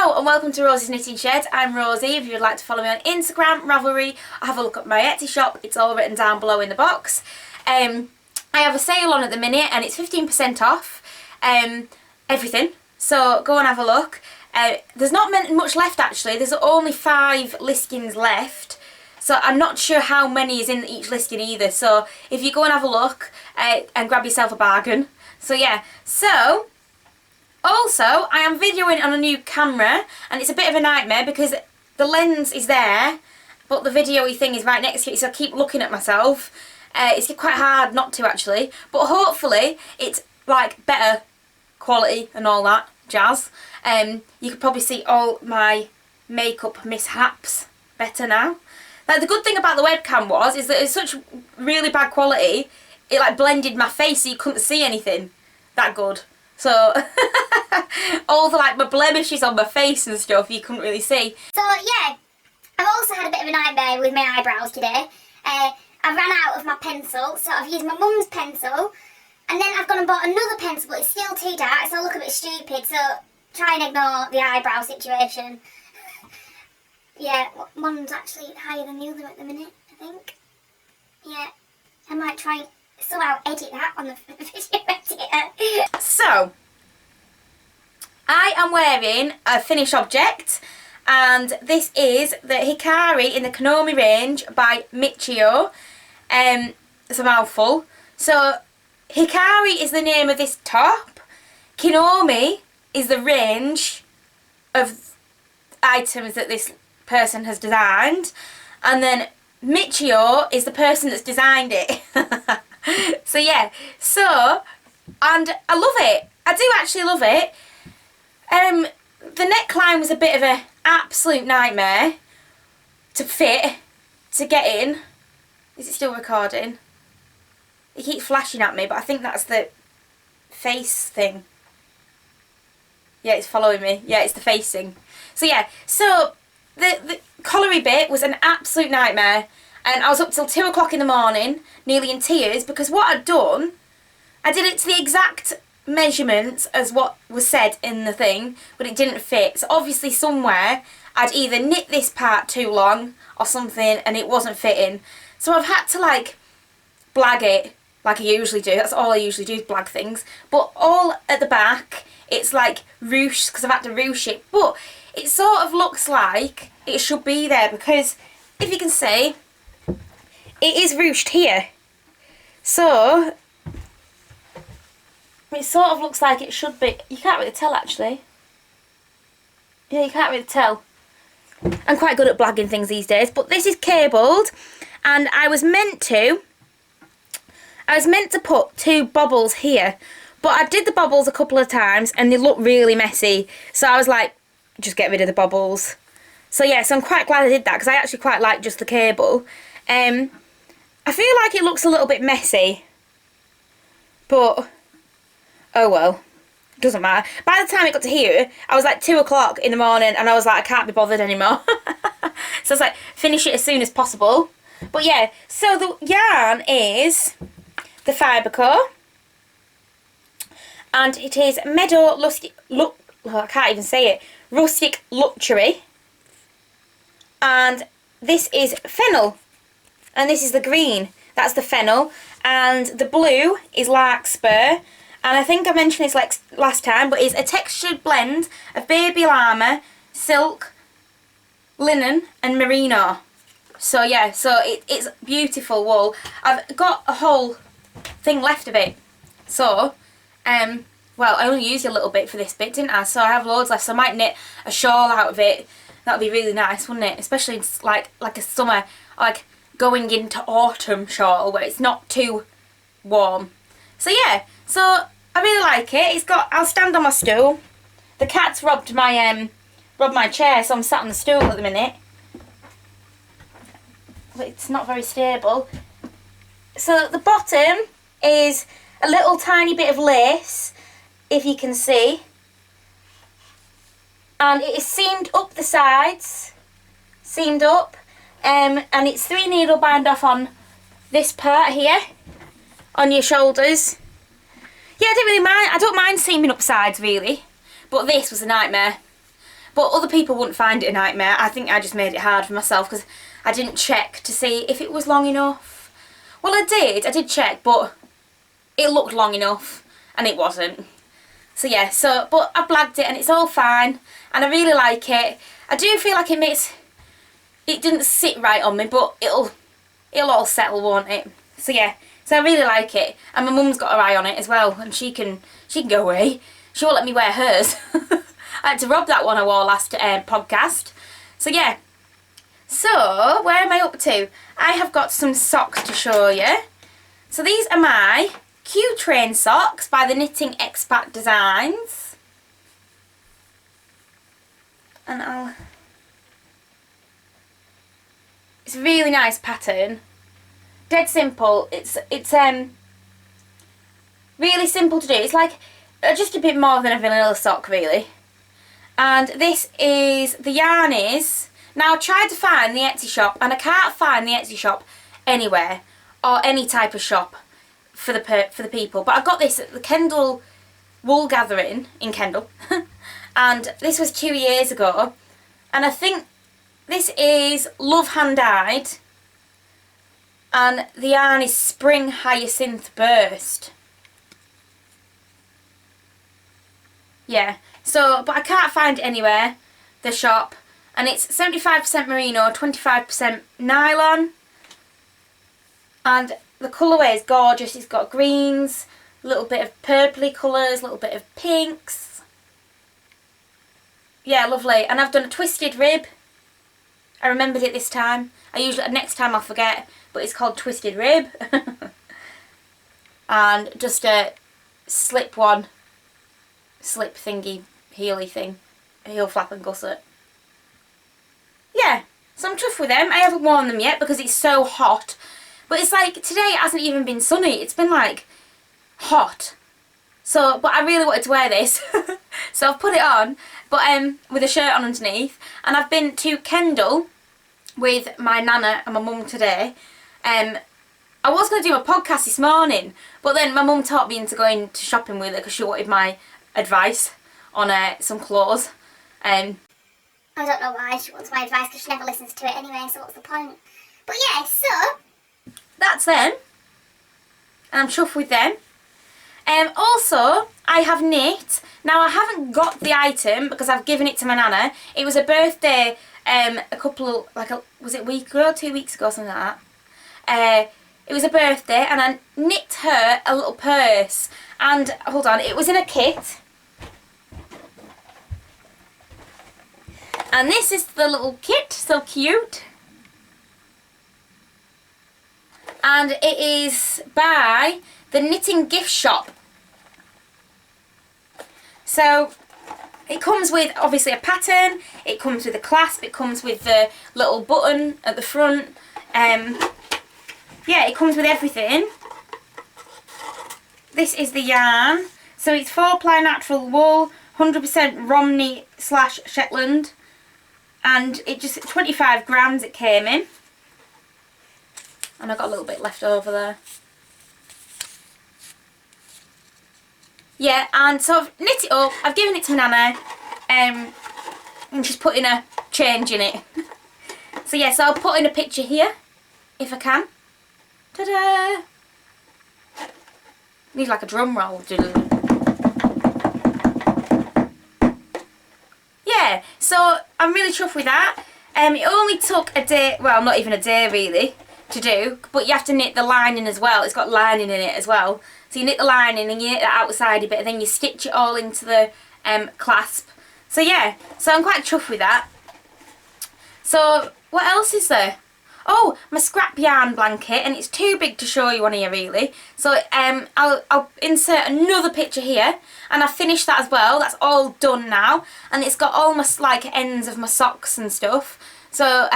Hello and welcome to Rosie's Knitting Shed. I'm Rosie. If you would like to follow me on Instagram, Ravelry, or have a look at my Etsy shop, it's all written down below in the box. I have a sale on at the minute and it's 15% off everything, so go and have a look. There's not much left actually, there's only 5 listings left, so I'm not sure how many is in each listing either, so if you go and have a look and grab yourself a bargain. So yeah, so also I am videoing on a new camera and it's a bit of a nightmare because the lens is there but the video-y thing is right next to it, so I keep looking at myself. It's quite hard not to actually, but hopefully it's like better quality and all that jazz. You could probably see all my makeup mishaps better now. Like the good thing about the webcam is that it's such really bad quality, it like blended my face so you couldn't see anything that good. So all the like my blemishes on my face and stuff you couldn't really see. So yeah, I've also had a bit of a nightmare with my eyebrows today. I ran out of my pencil, so I've used my mum's pencil, and then I've gone and bought another pencil, but it's still too dark, so I look a bit stupid, so try and ignore the eyebrow situation. Yeah, one's actually higher than the other at the minute, I think. Yeah, I might try and somehow edit that on the video editor. So, I am wearing a finished object, and this is the Hikari in the Konomi range by Michio. It's a mouthful. So, Hikari is the name of this top. Konomi is the range of items that this person has designed. And then Michio is the person that's designed it. So yeah, so, and I love it. I do actually love it. The neckline was a bit of an absolute nightmare to fit, to get in. Is it still recording? It keeps flashing at me, but I think that's the face thing. Yeah, it's following me. Yeah, it's the facing. So yeah, so the collary bit was an absolute nightmare. And I was up till 2 o'clock in the morning, nearly in tears, because what I'd done, I did it to the exact measurements as what was said in the thing, but it didn't fit. So obviously somewhere I'd either knit this part too long or something and it wasn't fitting. So I've had to like blag it like I usually do. That's all I usually do is blag things. But all at the back it's like ruched because I've had to ruche it. But it sort of looks like it should be there because if you can see, it is ruched here. So it sort of looks like it should be. You can't really tell actually. Yeah, you can't really tell. I'm quite good at blagging things these days, but this is cabled and I was meant to put 2 bobbles here, but I did the bobbles a couple of times and they look really messy, so I was like, just get rid of the bobbles. So yeah, so I'm quite glad I did that because I actually quite like just the cable. I feel like it looks a little bit messy, but oh well, doesn't matter. By the time it got to here, I was like 2 o'clock in the morning and I was like, I can't be bothered anymore. So I was like, finish it as soon as possible. But yeah, so the yarn is the Fiberco, and it is Meadow I can't even say it, Rustic Luxury, and this is Fennel, and this is the green, that's the Fennel, and the blue is Larkspur, and I think I mentioned this like last time, but it's a textured blend of baby llama, silk, linen and merino. So yeah, so it's beautiful wool. I've got a whole thing left of it. So, well, I only used a little bit for this bit, didn't I? So I have loads left, so I might knit a shawl out of it. That would be really nice, wouldn't it? Especially in like a summer, like going into autumn shawl where it's not too warm. So yeah, so I really like it. It's got, I'll stand on my stool. The cat's robbed my chair, so I'm sat on the stool at the minute. But it's not very stable. So the bottom is a little tiny bit of lace, if you can see. And it is seamed up the sides, seamed up. And it's 3 needle bind off on this part here, on your shoulders. Yeah, I don't mind seaming up sides really, but this was a nightmare. But other people wouldn't find it a nightmare. I think I just made it hard for myself because I didn't check to see if it was long enough. Well, I did check, but it looked long enough and it wasn't. So yeah, but I blagged it and it's all fine and I really like it. I do feel like it didn't sit right on me, but it'll all settle, won't it? So yeah, so I really like it. And my mum's got her eye on it as well, and she can go away. She won't let me wear hers. I had to rob that one I wore last podcast. So yeah. So, where am I up to? I have got some socks to show you. So these are my Q-Train socks by the Knitting Expat Designs. And it's a really nice pattern. Dead simple. It's really simple to do. It's like just a bit more than a vanilla sock, really. And this is, the yarn is, now I tried to find the Etsy shop and I can't find the Etsy shop anywhere, or any type of shop for the people. But I got this at the Kendall Wool Gathering in Kendall. And this was 2 years ago. And I think this is Love Hand-Dyed. And the yarn is Spring Hyacinth Burst. Yeah, so, but I can't find it anywhere, the shop. And it's 75% merino, 25% nylon. And the colourway is gorgeous. It's got greens, a little bit of purpley colours, a little bit of pinks. Yeah, lovely. And I've done a twisted rib. I remembered it this time. Next time I'll forget, but it's called twisted rib. And just a slip thingy, heely thing, heel flap and gusset. Yeah, so I'm chuffed with them. I haven't worn them yet because it's so hot. But it's like, today it hasn't even been sunny. It's been like hot. So, but I really wanted to wear this. So I've put it on, but with a shirt on underneath. And I've been to Kendall with my nana and my mum today. I was going to do a podcast this morning, but then my mum talked me into going to shopping with her because she wanted my advice on some clothes. I don't know why she wants my advice because she never listens to it anyway, so what's the point? But yeah, so that's them. And I'm chuffed with them. Also, I have knit. Now, I haven't got the item because I've given it to my nana. It was a birthday was it a week ago, 2 weeks ago, something like that. It was a birthday and I knit her a little purse. And, hold on, it was in a kit. And this is the little kit, so cute. And it is by the Knitting Gift Shop. So it comes with obviously a pattern, it comes with a clasp, it comes with the little button at the front. Yeah, it comes with everything. This is the yarn. So it's 4-ply natural wool, 100% Romney/Shetland. And it just, 25 grams it came in. And I got a little bit left over there. Yeah, and so I've knit it up, I've given it to my nana, and she's putting a change in it. So yeah, so I'll put in a picture here, if I can. Ta-da! Need like a drum roll. Yeah, so I'm really chuffed with that. It only took a day, well not even a day really, to do, but you have to knit the lining as well. It's got lining in it as well. So you knit the lining and you knit the outside bit and then you stitch it all into the clasp. So yeah, so I'm quite chuffed with that. So what else is there? Oh, my scrap yarn blanket, and it's too big to show you on here really. So I'll insert another picture here, and I've finished that as well. That's all done now, and it's got almost like ends of my socks and stuff. So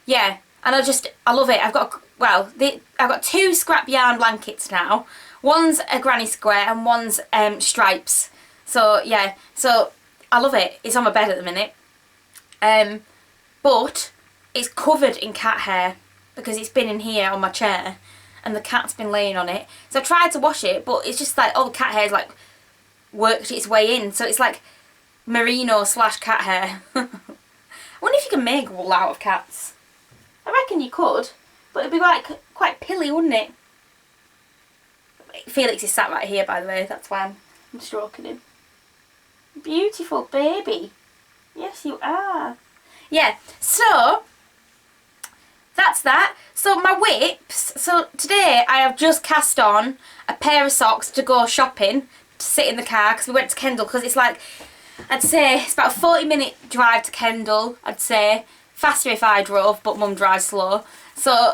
yeah, and I love it. I've got 2 scrap yarn blankets now. One's a granny square and one's stripes. So yeah, so I love it. It's on my bed at the minute. But it's covered in cat hair because it's been in here on my chair and the cat's been laying on it. So I tried to wash it, but it's just like all the cat hair's like worked its way in. So it's like merino / cat hair. I wonder if you can make wool out of cats. I reckon you could, but it'd be like quite pilly, wouldn't it? Felix is sat right here, by the way, that's why I'm stroking him. Beautiful baby. Yes, you are. Yeah, so that's that. So my whips, so today I have just cast on a pair of socks to go shopping, to sit in the car, because we went to Kendal, because it's like, I'd say it's about a 40-minute drive to Kendal, I'd say. Faster if I drove, but Mum drives slow. So,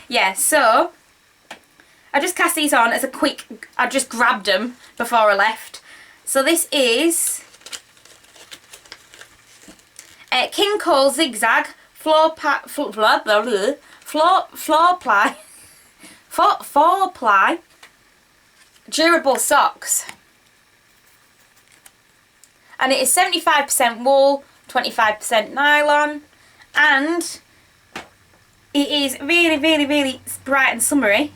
yeah, so I just cast these on as a quick, I just grabbed them before I left. So this is King Cole Zigzag floor ply durable socks, and it is 75% wool, 25% nylon, and it is really, really, really bright and summery.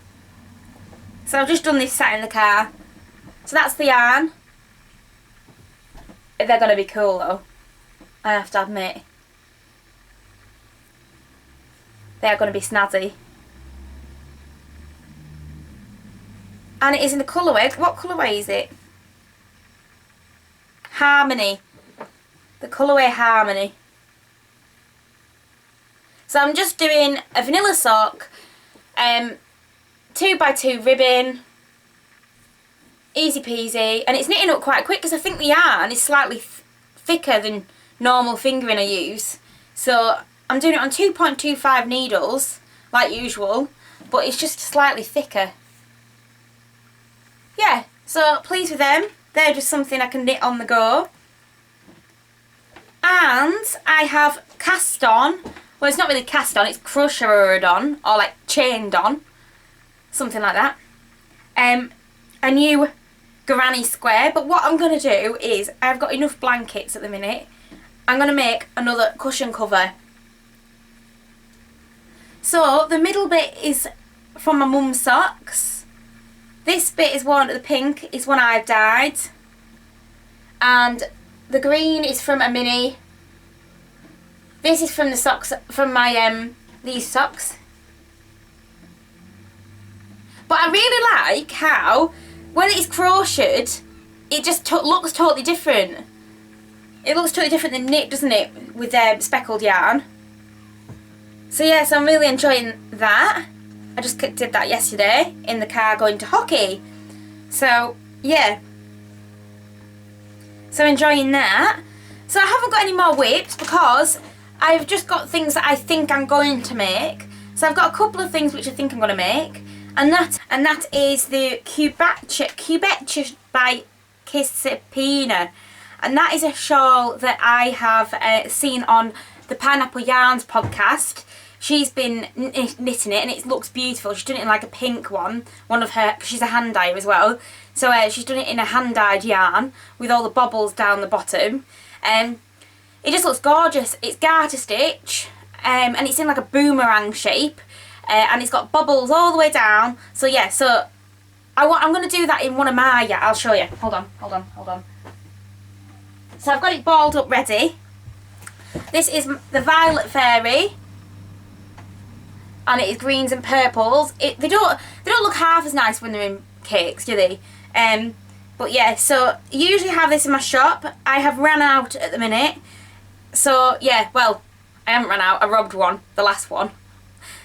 So I've just done this sat in the car. So that's the yarn. They're going to be cool though, I have to admit. They are going to be snazzy. And it is in the colourway. What colourway is it? Harmony. The colourway Harmony. So I'm just doing a vanilla sock, 2x2 ribbon, easy peasy, and it's knitting up quite quick because I think the yarn is slightly thicker than normal fingering I use. So I'm doing it on 2.25 needles, like usual, but it's just slightly thicker. Yeah, so pleased with them. They're just something I can knit on the go. And I have cast on, well it's not really cast on, it's crocheted on, or like chained on, something like that. A new granny square, but what I'm going to do is, I've got enough blankets at the minute, I'm going to make another cushion cover. So the middle bit is from my mum's socks. This bit is one, the pink is one I've dyed, and the green is from a mini. This is from the socks, from my these socks. But I really like how, when it's crocheted, it just looks totally different. It looks totally different than knit, doesn't it, with speckled yarn. So yeah, so I'm really enjoying that. I just did that yesterday in the car going to hockey. So yeah. So enjoying that. So I haven't got any more whips because I've just got things that I think I'm going to make. So I've got a couple of things which I think I'm going to make. And that is the Cubetcha by Kissapina. And that is a shawl that I have seen on the Pineapple Yarns podcast. She's been knitting it and it looks beautiful. She's done it in like a pink one of her, she's a hand dyer as well. So she's done it in a hand dyed yarn with all the bobbles down the bottom. It just looks gorgeous. It's garter stitch and it's in like a boomerang shape. And it's got bubbles all the way down. So yeah, so I'm going to do that in one of my, I'll show you. Hold on. So I've got it balled up ready. This is the Violet Fairy. And it is greens and purples. They don't look half as nice when they're in cakes, do they? But yeah, so I usually have this in my shop. I have ran out at the minute. So yeah, well, I haven't run out. I robbed one, the last one.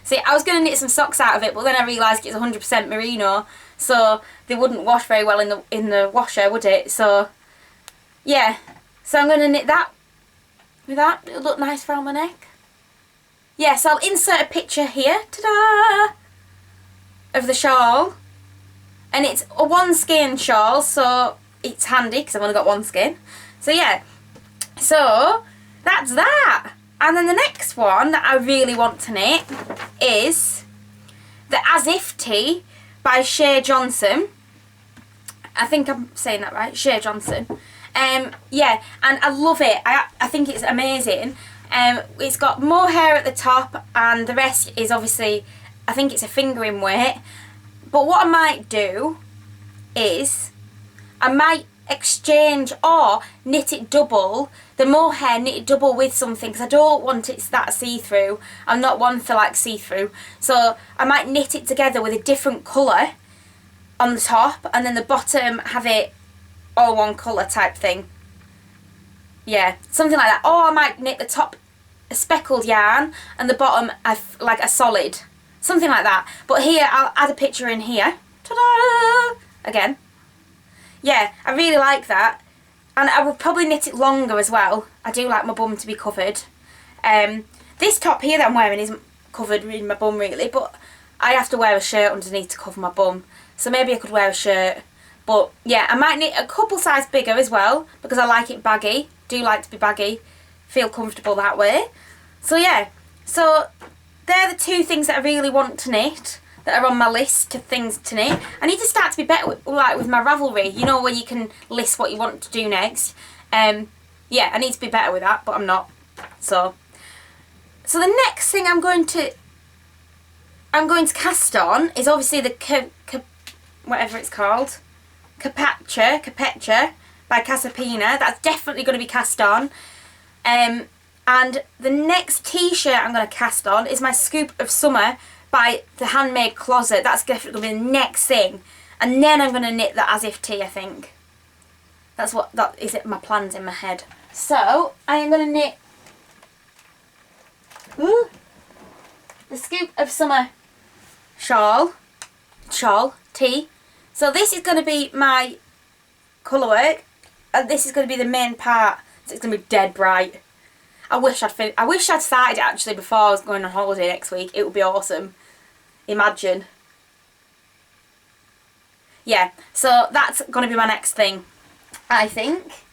See, I was going to knit some socks out of it, but then I realised it's 100% merino, so they wouldn't wash very well in the washer, would it? So yeah, so I'm going to knit that with that. It'll look nice around my neck. Yes, I'll insert a picture here, ta-da, of the shawl. And it's a one skein shawl, so it's handy because I've only got one skein. So yeah, so that's that. And then the next one that I really want to knit is the As If Tee by Shea Johnson. I think I'm saying that right, Shea Johnson. Yeah, and I love it. I think it's amazing. It's got more hair at the top and the rest is obviously, I think it's a fingering weight. But what I might do is, I might exchange or knit it double, the mohair, knit it double with something, because I don't want it that see-through. I'm not one for like see-through. So I might knit it together with a different colour on the top, and then the bottom have it all one colour type thing. Yeah, something like that. Or I might knit the top a speckled yarn and the bottom like a solid. Something like that. But here, I'll add a picture in here. Ta-da! Again. Yeah, I really like that. And I would probably knit it longer as well. I do like my bum to be covered. This top here that I'm wearing isn't covered in my bum really, but I have to wear a shirt underneath to cover my bum. So maybe I could wear a shirt. But yeah, I might knit a couple size bigger as well, because I like it baggy. Do like to be baggy. Feel comfortable that way. So yeah, so they're the two things that I really want to knit, that are on my list of things to knit. I need to start to be better with, like with my Ravelry, you know, where you can list what you want to do next. Yeah, I need to be better with that, but I'm not. So the next thing I'm going to cast on is obviously the whatever it's called, Cubetcha by Casapina. That's definitely going to be cast on. And the next t-shirt I'm going to cast on is my Scoop of Summer by the Handmade Closet. That's definitely going to be the next thing. And then I'm going to knit the As If tee, I think. That is it, my plans in my head. So I am going to knit the Scoop of Summer shawl tee. So this is going to be my colour work, and this is going to be the main part. So it's going to be dead bright. I wish I'd started it actually before I was going on holiday next week. It would be awesome. Imagine. Yeah, so that's going to be my next thing, I think.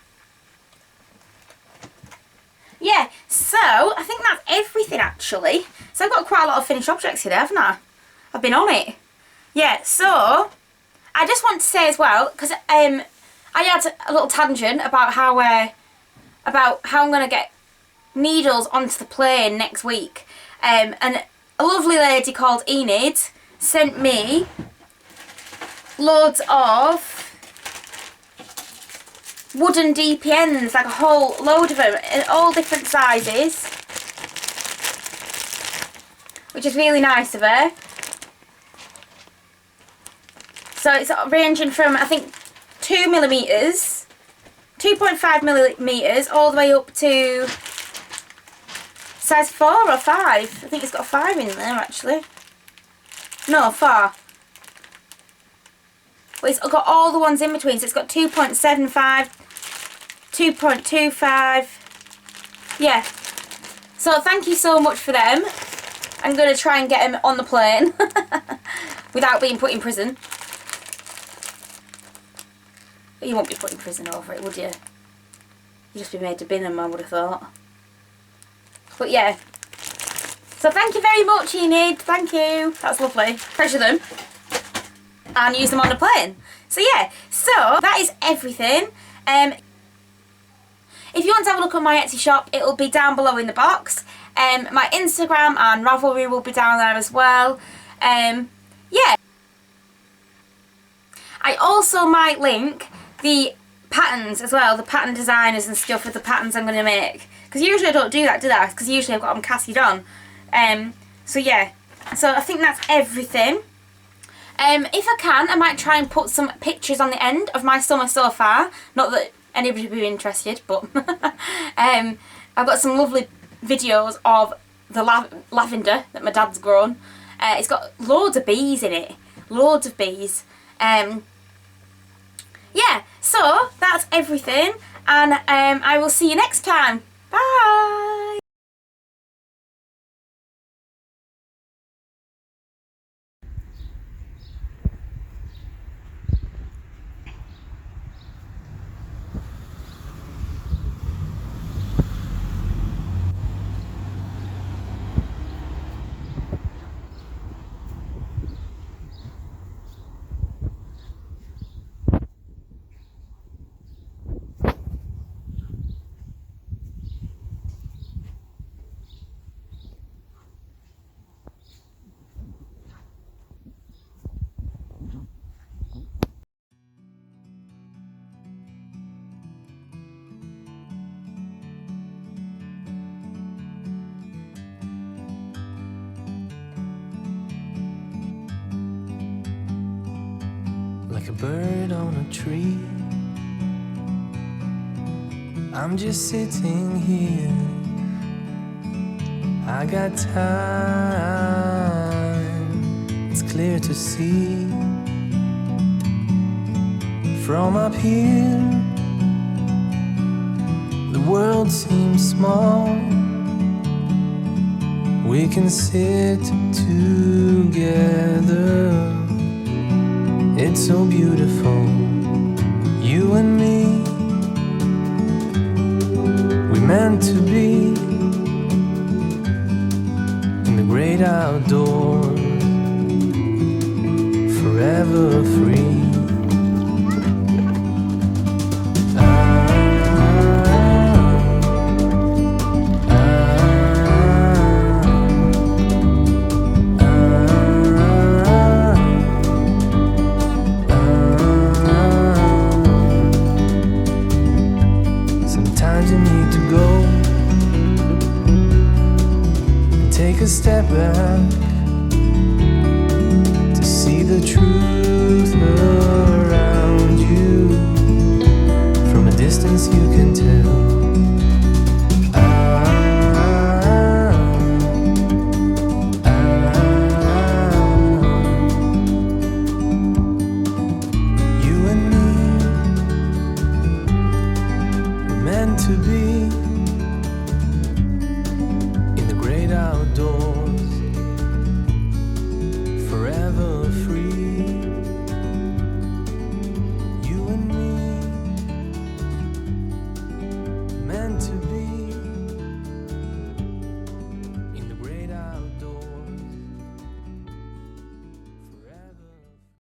Yeah, so I think that's everything actually. So I've got quite a lot of finished objects here, haven't I? I've been on it. Yeah, so I just want to say as well, because I had a little tangent about how I'm going to get needles onto the plane next week. And a lovely lady called Enid sent me loads of wooden DPNs, like a whole load of them in all different sizes, which is really nice of her. So it's ranging from, I think, 2mm, 2.5mm, all the way up to size 4 or 5. I think it's got a 5 in there actually. No, 4. But it's got all the ones in between, so it's got 2.75, 2.25. Yeah. So thank you so much for them. I'm going to try and get them on the plane without being put in prison. But you won't be put in prison over it, would you? You'd just be made to bin them, I would have thought. But yeah. So thank you very much, Enid. Thank you. That's lovely. Treasure them. And use them on the plane. So yeah. So that is everything. If you want to have a look at my Etsy shop, it will be down below in the box. My Instagram and Ravelry will be down there as well. Yeah. I also might link the patterns as well, the pattern designers and stuff with the patterns I'm going to make. Because usually I don't do that, do I? Because usually I've got them casted on. So yeah. So I think that's everything. If I can, I might try and put some pictures on the end of my summer so far. Not that anybody would be interested, but I've got some lovely videos of the lavender that my dad's grown. It's got loads of bees in it. Loads of bees. Yeah, so that's everything, and I will see you next time. Bye! like a bird on a tree. I'm just sitting here. I got time, it's clear to see. From up here, the world seems small. We can sit together. It's so beautiful, you and me. We meant to be in the great outdoors, forever free. Sometimes you need to go and take a step back to see the truth around you. From a distance you